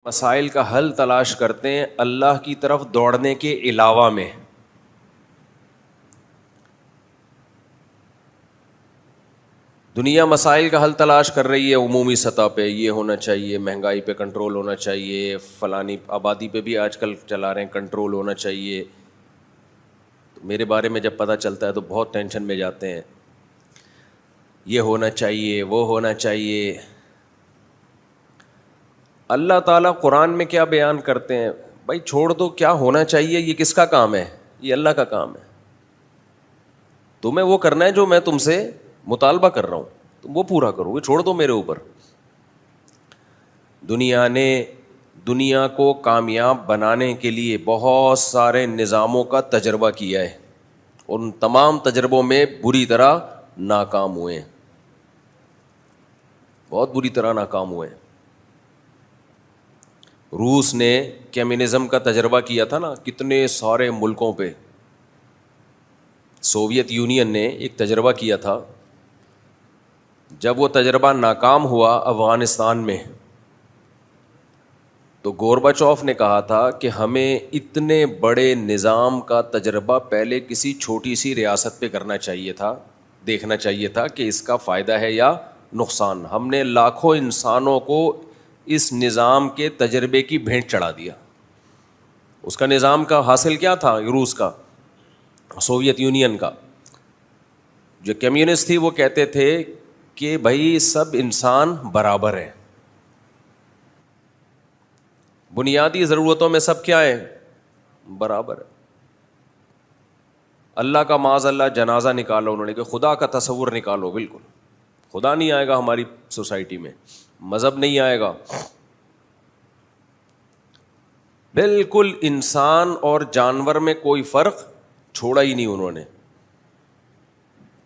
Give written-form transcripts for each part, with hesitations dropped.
مسائل کا حل تلاش کرتے ہیں اللہ کی طرف دوڑنے کے علاوہ میں. دنیا مسائل کا حل تلاش کر رہی ہے عمومی سطح پہ، یہ ہونا چاہیے، مہنگائی پہ کنٹرول ہونا چاہیے، فلانی آبادی پہ بھی آج کل چلا رہے ہیں کنٹرول ہونا چاہیے. میرے بارے میں جب پتہ چلتا ہے تو بہت ٹینشن میں جاتے ہیں، یہ ہونا چاہیے، وہ ہونا چاہیے. اللہ تعالیٰ قرآن میں کیا بیان کرتے ہیں؟ بھائی چھوڑ دو، کیا ہونا چاہیے یہ کس کا کام ہے؟ یہ اللہ کا کام ہے. تمہیں وہ کرنا ہے جو میں تم سے مطالبہ کر رہا ہوں، تم وہ پورا کرو گے، چھوڑ دو میرے اوپر. دنیا نے دنیا کو کامیاب بنانے کے لیے بہت سارے نظاموں کا تجربہ کیا ہے، ان تمام تجربوں میں بری طرح ناکام ہوئے ہیں، بہت بری طرح ناکام ہوئے ہیں. روس نے کمیونزم کا تجربہ کیا تھا نا کتنے سارے ملکوں پہ. سوویت یونین نے ایک تجربہ کیا تھا، جب وہ تجربہ ناکام ہوا افغانستان میں تو گورباچوف نے کہا تھا کہ ہمیں اتنے بڑے نظام کا تجربہ پہلے کسی چھوٹی سی ریاست پہ کرنا چاہیے تھا، دیکھنا چاہیے تھا کہ اس کا فائدہ ہے یا نقصان. ہم نے لاکھوں انسانوں کو اس نظام کے تجربے کی بھیٹ چڑھا دیا. اس کا نظام کا حاصل کیا تھا؟ روس کا، سوویت یونین کا. جو کمیونسٹ تھی وہ کہتے تھے کہ بھائی سب انسان برابر ہیں، بنیادی ضرورتوں میں سب کیا ہے؟ برابر ہے. اللہ کا معاذ اللہ جنازہ نکالو، انہوں نے کہ خدا کا تصور نکالو، بالکل خدا نہیں آئے گا ہماری سوسائٹی میں، مذہب نہیں آئے گا. بالکل انسان اور جانور میں کوئی فرق چھوڑا ہی نہیں انہوں نے.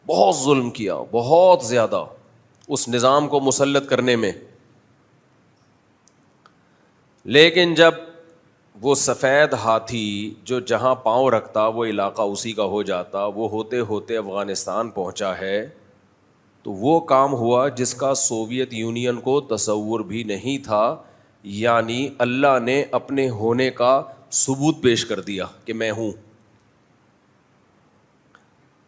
بہت ظلم کیا، بہت زیادہ اس نظام کو مسلط کرنے میں. لیکن جب وہ سفید ہاتھی جو جہاں پاؤں رکھتا وہ علاقہ اسی کا ہو جاتا، وہ ہوتے ہوتے افغانستان پہنچا ہے، تو وہ کام ہوا جس کا سوویت یونین کو تصور بھی نہیں تھا. یعنی اللہ نے اپنے ہونے کا ثبوت پیش کر دیا کہ میں ہوں.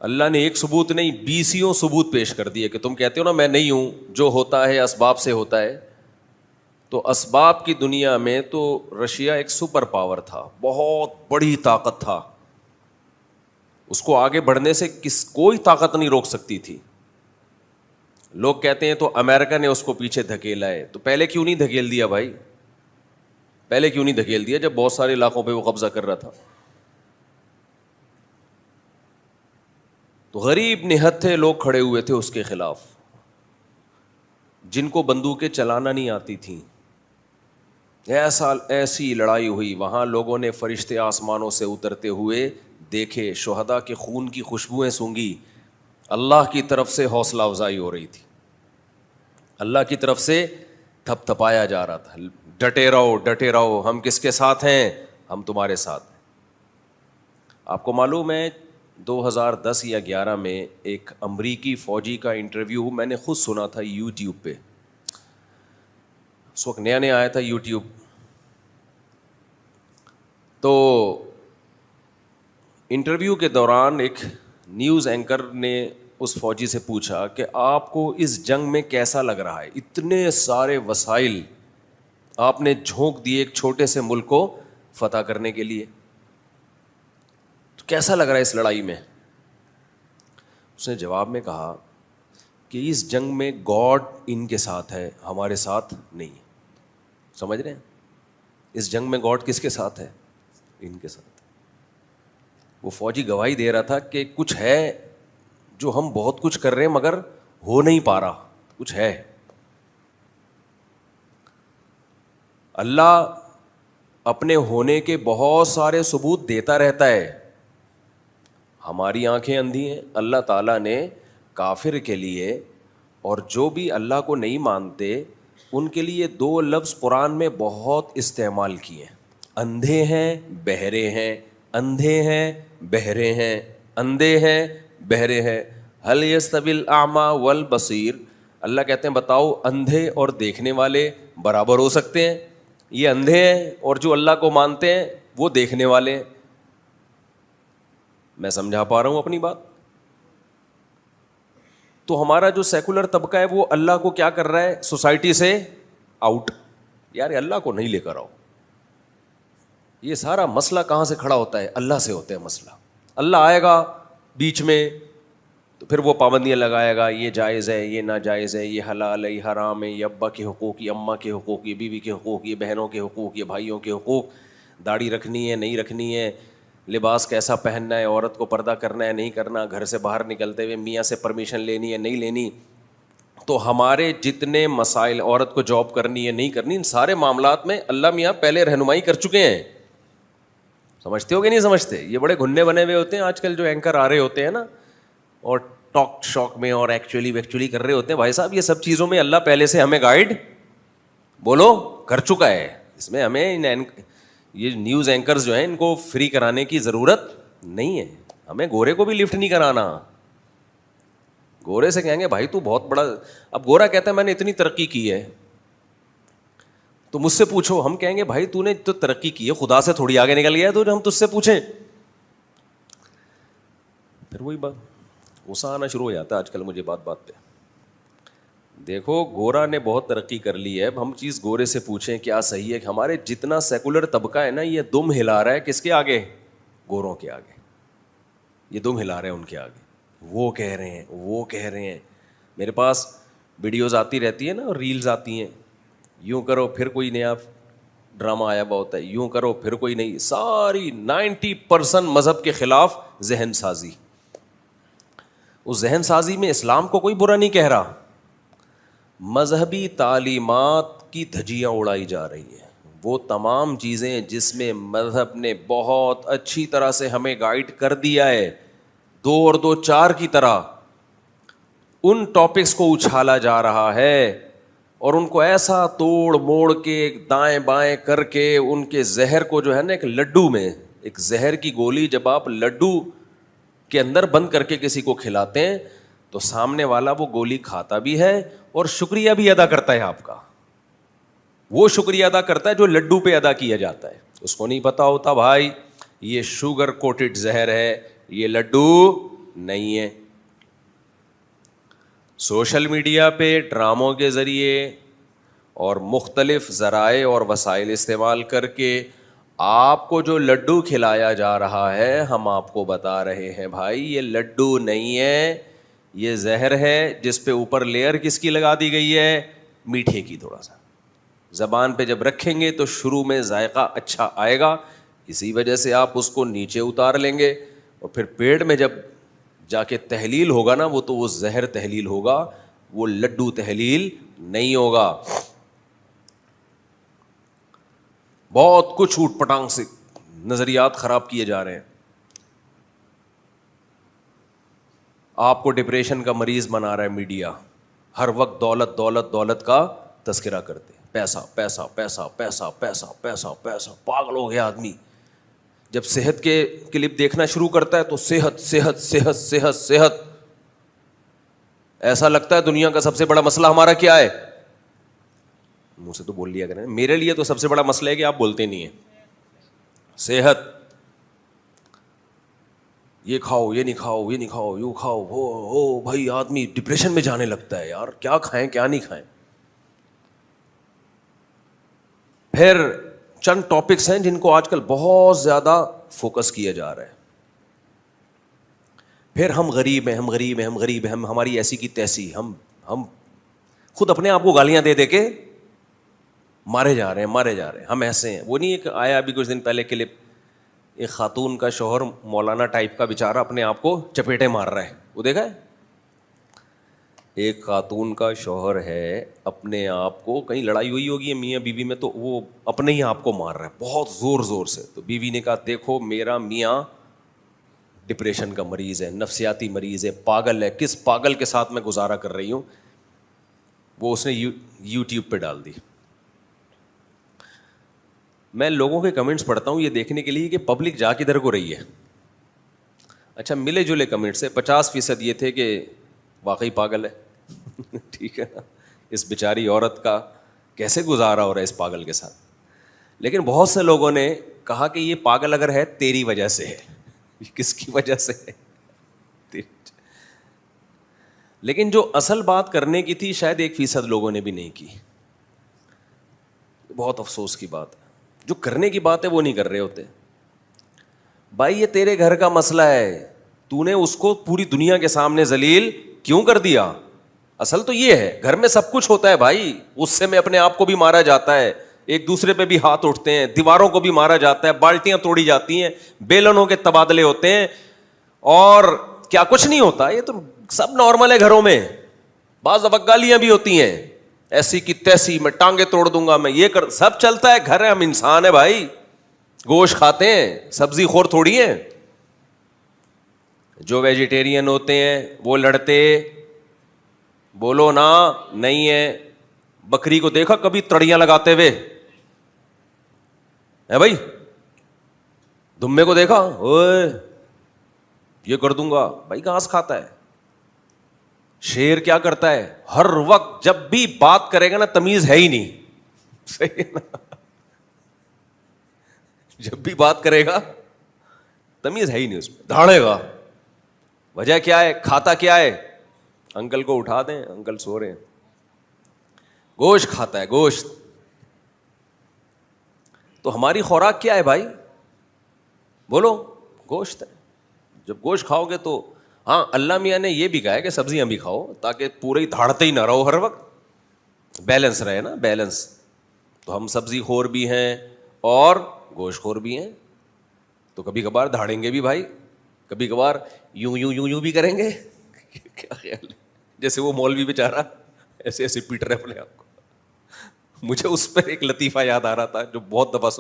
اللہ نے ایک ثبوت نہیں، بیسیوں ثبوت پیش کر دیے کہ تم کہتے ہو نا میں نہیں ہوں، جو ہوتا ہے اسباب سے ہوتا ہے. تو اسباب کی دنیا میں تو رشیا ایک سپر پاور تھا، بہت بڑی طاقت تھا، اس کو آگے بڑھنے سے کوئی طاقت نہیں روک سکتی تھی. لوگ کہتے ہیں تو امریکہ نے اس کو پیچھے دھکیلا ہے، تو پہلے کیوں نہیں دھکیل دیا بھائی؟ پہلے کیوں نہیں دھکیل دیا جب بہت سارے علاقوں پہ وہ قبضہ کر رہا تھا؟ تو غریب نہتھے لوگ کھڑے ہوئے تھے اس کے خلاف، جن کو بندوقیں چلانا نہیں آتی تھیں. ایسی لڑائی ہوئی وہاں، لوگوں نے فرشتے آسمانوں سے اترتے ہوئے دیکھے، شہداء کے خون کی خوشبوئیں سونگی. اللہ کی طرف سے حوصلہ افزائی ہو رہی تھی، اللہ کی طرف سے تھپ تھپایا جا رہا تھا، ڈٹے رہو ڈٹے رہو، ہم کس کے ساتھ ہیں؟ ہم تمہارے ساتھ ہیں. آپ کو معلوم ہے 2010 یا 11 میں ایک امریکی فوجی کا انٹرویو میں نے خود سنا تھا یوٹیوب پہ. اس وقت نیا نیا آیا تھا یوٹیوب. تو انٹرویو کے دوران ایک نیوز اینکر نے اس فوجی سے پوچھا کہ آپ کو اس جنگ میں کیسا لگ رہا ہے؟ اتنے سارے وسائل آپ نے جھونک دیے ایک چھوٹے سے ملک کو فتح کرنے کے لیے، تو کیسا لگ رہا ہے اس لڑائی میں؟ اس نے جواب میں کہا کہ اس جنگ میں گاڈ ان کے ساتھ ہے، ہمارے ساتھ نہیں. سمجھ رہے ہیں؟ اس جنگ میں گاڈ کس کے ساتھ ہے؟ ان کے ساتھ. وہ فوجی گواہی دے رہا تھا کہ کچھ ہے جو ہم بہت کچھ کر رہے ہیں مگر ہو نہیں پا رہا، کچھ ہے. اللہ اپنے ہونے کے بہت سارے ثبوت دیتا رہتا ہے. ہماری آنکھیں اندھی ہیں. اللہ تعالیٰ نے کافر کے لیے اور جو بھی اللہ کو نہیں مانتے ان کے لیے 2 لفظ قرآن میں بہت استعمال کیے ہیں، اندھے ہیں بہرے ہیں، اندھے ہیں بہرے ہیں، اندھے ہیں بہرے ہیں. هل يستوي الاعمى والبصیر، اللہ کہتے ہیں بتاؤ اندھے اور دیکھنے والے برابر ہو سکتے ہیں؟ یہ اندھے ہیں اور جو اللہ کو مانتے ہیں وہ دیکھنے والے ہیں. میں سمجھا پا رہا ہوں اپنی بات؟ تو ہمارا جو سیکولر طبقہ ہے وہ اللہ کو کیا کر رہا ہے؟ سوسائٹی سے آؤٹ. یار اللہ کو نہیں لے کر آؤ. یہ سارا مسئلہ کہاں سے کھڑا ہوتا ہے؟ اللہ سے ہوتا ہے مسئلہ. اللہ آئے گا بیچ میں تو پھر وہ پابندیاں لگائے گا، یہ جائز ہے، یہ ناجائز ہے، یہ حلال ہے، یہ حرام ہے، یہ ابا کے حقوق، یہ اماں کے حقوق، یہ بیوی کے حقوق، یہ بہنوں کے حقوق، یہ بھائیوں کے حقوق، داڑھی رکھنی ہے نہیں رکھنی ہے، لباس کیسا پہننا ہے، عورت کو پردہ کرنا ہے نہیں کرنا، گھر سے باہر نکلتے ہوئے میاں سے پرمیشن لینی ہے نہیں لینی. تو ہمارے جتنے مسائل، عورت کو جاب کرنی ہے نہیں کرنی، ان سارے معاملات میں اللہ میاں پہلے رہنمائی کر چکے ہیں. سمجھتے ہو کہ نہیں سمجھتے؟ یہ بڑے گھننے بنے ہوئے ہوتے ہیں آج کل جو اینکر آ رہے ہوتے ہیں نا، اور ٹاک شاک میں اور ایکچولی کر رہے ہوتے ہیں. بھائی صاحب یہ سب چیزوں میں اللہ پہلے سے ہمیں گائیڈ بولو کر چکا ہے. اس میں ہمیں یہ نیوز اینکرز جو ہیں ان کو فری کرانے کی ضرورت نہیں ہے. ہمیں گورے کو بھی لفٹ نہیں کرانا. گورے سے کہیں گے بھائی تو بہت بڑا، اب گورا کہتا ہے میں نے اتنی ترقی کی ہے، تو مجھ سے پوچھو، ہم کہیں گے بھائی تو نے تو ترقی کی ہے، خدا سے تھوڑی آگے نکل گیا ہے تو ہم تجھ سے پوچھیں. پھر وہی بات غصہ آنا شروع ہو جاتا ہے آج کل مجھے بات بات پہ. دیکھو گورا نے بہت ترقی کر لی ہے، اب ہم چیز گورے سے پوچھیں کیا صحیح ہے کہ ہمارے جتنا سیکولر طبقہ ہے نا یہ دم ہلا رہا ہے کس کے آگے؟ گوروں کے آگے. یہ دم ہلا رہے ہیں ان کے آگے. وہ کہہ رہے ہیں وہ کہہ رہے ہیں. میرے پاس ویڈیوز آتی رہتی ہیں نا، ریلز آتی ہیں، یوں کرو پھر کوئی نیا ڈرامہ آیا ہوا ہوتا ہے، یوں کرو پھر کوئی نہیں، ساری 90% مذہب کے خلاف ذہن سازی. اس ذہن سازی میں اسلام کو کوئی برا نہیں کہہ رہا، مذہبی تعلیمات کی دھجیاں اڑائی جا رہی ہیں. وہ تمام چیزیں جس میں مذہب نے بہت اچھی طرح سے ہمیں گائیڈ کر دیا ہے 2 اور 2 4 کی طرح، ان ٹاپکس کو اچھالا جا رہا ہے اور ان کو ایسا توڑ موڑ کے دائیں بائیں کر کے ان کے زہر کو جو ہے نا ایک لڈو میں، ایک زہر کی گولی جب آپ لڈو کے اندر بند کر کے کسی کو کھلاتے ہیں تو سامنے والا وہ گولی کھاتا بھی ہے اور شکریہ بھی ادا کرتا ہے آپ کا. وہ شکریہ ادا کرتا ہے جو لڈو پہ ادا کیا جاتا ہے. اس کو نہیں پتا ہوتا بھائی یہ شوگر کوٹڈ زہر ہے، یہ لڈو نہیں ہے. سوشل میڈیا پہ ڈراموں کے ذریعے اور مختلف ذرائع اور وسائل استعمال کر کے آپ کو جو لڈو کھلایا جا رہا ہے، ہم آپ کو بتا رہے ہیں بھائی یہ لڈو نہیں ہے، یہ زہر ہے جس پہ اوپر لیئر کس کی لگا دی گئی ہے؟ میٹھے کی. تھوڑا سا زبان پہ جب رکھیں گے تو شروع میں ذائقہ اچھا آئے گا، اسی وجہ سے آپ اس کو نیچے اتار لیں گے اور پھر پیٹ میں جب جا کے تحلیل ہوگا نا وہ زہر تحلیل ہوگا، وہ لڈو تحلیل نہیں ہوگا. بہت کچھ اوٹ پٹانگ سے نظریات خراب کیے جا رہے ہیں. آپ کو ڈپریشن کا مریض بنا رہا ہے میڈیا، ہر وقت دولت دولت دولت کا تذکرہ کرتے، پیسہ پیسہ پیسہ پیسہ پیسہ پیسہ پیسہ. پاگل ہو گیا آدمی. جب صحت کے کلپ دیکھنا شروع کرتا ہے تو صحت صحت صحت صحت صحت، ایسا لگتا ہے دنیا کا سب سے بڑا مسئلہ ہمارا کیا ہے؟ منہ سے تو بول لیا کریں، میرے لیے تو سب سے بڑا مسئلہ ہے کہ آپ بولتے نہیں ہیں. صحت، یہ کھاؤ یہ نہیں کھاؤ یہ نہیں کھاؤ یوں کھاؤ ہو بھائی آدمی ڈپریشن میں جانے لگتا ہے. یار کیا کھائیں کیا نہیں کھائیں. پھر چند ٹاپکس ہیں جن کو آج کل بہت زیادہ فوکس کیا جا رہا ہے. پھر ہم غریب ہیں ہم غریب ہیں ہم غریب ہیں، ہم ہماری ایسی کی تیسی، ہم خود اپنے آپ کو گالیاں دے دے کے مارے جا رہے ہیں. ہم ایسے ہیں. وہ نہیں ایک آیا ابھی کچھ دن پہلے کلپ، ایک خاتون کا شوہر مولانا ٹائپ کا بیچارہ اپنے آپ کو چپیٹے مار رہا ہے، وہ دیکھا ہے؟ ایک خاتون کا شوہر ہے اپنے آپ کو، کہیں لڑائی ہوئی ہوگی میاں بیوی میں، تو وہ اپنے ہی آپ کو مار رہا ہے بہت زور زور سے. تو بیوی نے کہا دیکھو میرا میاں ڈپریشن کا مریض ہے، نفسیاتی مریض ہے، پاگل ہے، کس پاگل کے ساتھ میں گزارا کر رہی ہوں. وہ اس نے یوٹیوب پہ ڈال دی. میں لوگوں کے کمنٹس پڑھتا ہوں یہ دیکھنے کے لیے کہ پبلک جا کدھر کو رہی ہے. اچھا ملے جلے کمنٹس سے 50% یہ تھے کہ واقعی پاگل ہے. ٹھیک ہے نا، اس بیچاری عورت کا کیسے گزارا ہو رہا ہے اس پاگل کے ساتھ. لیکن بہت سے لوگوں نے کہا کہ یہ پاگل اگر ہے تیری وجہ سے ہے. کس کی وجہ سے ہے؟ لیکن جو اصل بات کرنے کی تھی شاید 1% لوگوں نے بھی نہیں کی. بہت افسوس کی بات ہے. جو کرنے کی بات ہے وہ نہیں کر رہے ہوتے. بھائی یہ تیرے گھر کا مسئلہ ہے, تو نے اس کو پوری دنیا کے سامنے ذلیل کیوں کر دیا؟ اصل تو یہ ہے, گھر میں سب کچھ ہوتا ہے بھائی. غصے میں اپنے آپ کو بھی مارا جاتا ہے, ایک دوسرے پہ بھی ہاتھ اٹھتے ہیں, دیواروں کو بھی مارا جاتا ہے, بالٹیاں توڑی جاتی ہیں, بیلنوں کے تبادلے ہوتے ہیں, اور کیا کچھ نہیں ہوتا. یہ تو سب نارمل ہے گھروں میں. بعض گالیاں بھی ہوتی ہیں, ایسی کی تیسی, میں ٹانگیں توڑ دوں گا, میں یہ کر, سب چلتا ہے. گھر ہے, ہم انسان ہے بھائی, گوشت کھاتے ہیں, سبزی خور تھوڑی ہیں. جو ویجیٹیرین ہوتے ہیں وہ لڑتے, بولو نا نہیں ہے. بکری کو دیکھا کبھی تڑیاں لگاتے ہوئے ہے بھائی؟ دمبے کو دیکھا اوئے یہ کر دوں گا, بھائی گھاس کھاتا ہے. شیر کیا کرتا ہے, ہر وقت جب بھی بات کرے گا نا تمیز ہے ہی نہیں. صحیح ہے نا, جب بھی بات کرے گا تمیز ہے ہی نہیں اس میں, دھاڑے گا. وجہ کیا ہے؟ کھاتا کیا ہے؟ انکل کو اٹھا دیں, انکل سو رہے ہیں. گوشت کھاتا ہے, گوشت. تو ہماری خوراک کیا ہے بھائی؟ بولو, گوشت ہے. جب گوشت کھاؤ گے تو ہاں, اللہ میاں نے یہ بھی کہا ہے کہ سبزیاں بھی کھاؤ تاکہ پورے ہی دھاڑتے ہی نہ رہو, ہر وقت بیلنس رہے نا, بیلنس. تو ہم سبزی خور بھی ہیں اور گوشت خور بھی ہیں, تو کبھی کبھار دھاڑیں گے بھی بھائی, کبھی کبھار یوں یوں یوں یوں بھی کریں گے. کیا خیال ہے؟ جیسے وہ مولوی بیچارہ ایسے ایسے پیٹ رہے اپنے آپ کو. مجھے اس پر ایک لطیفہ یاد آ رہا تھا جو بہت دفعہ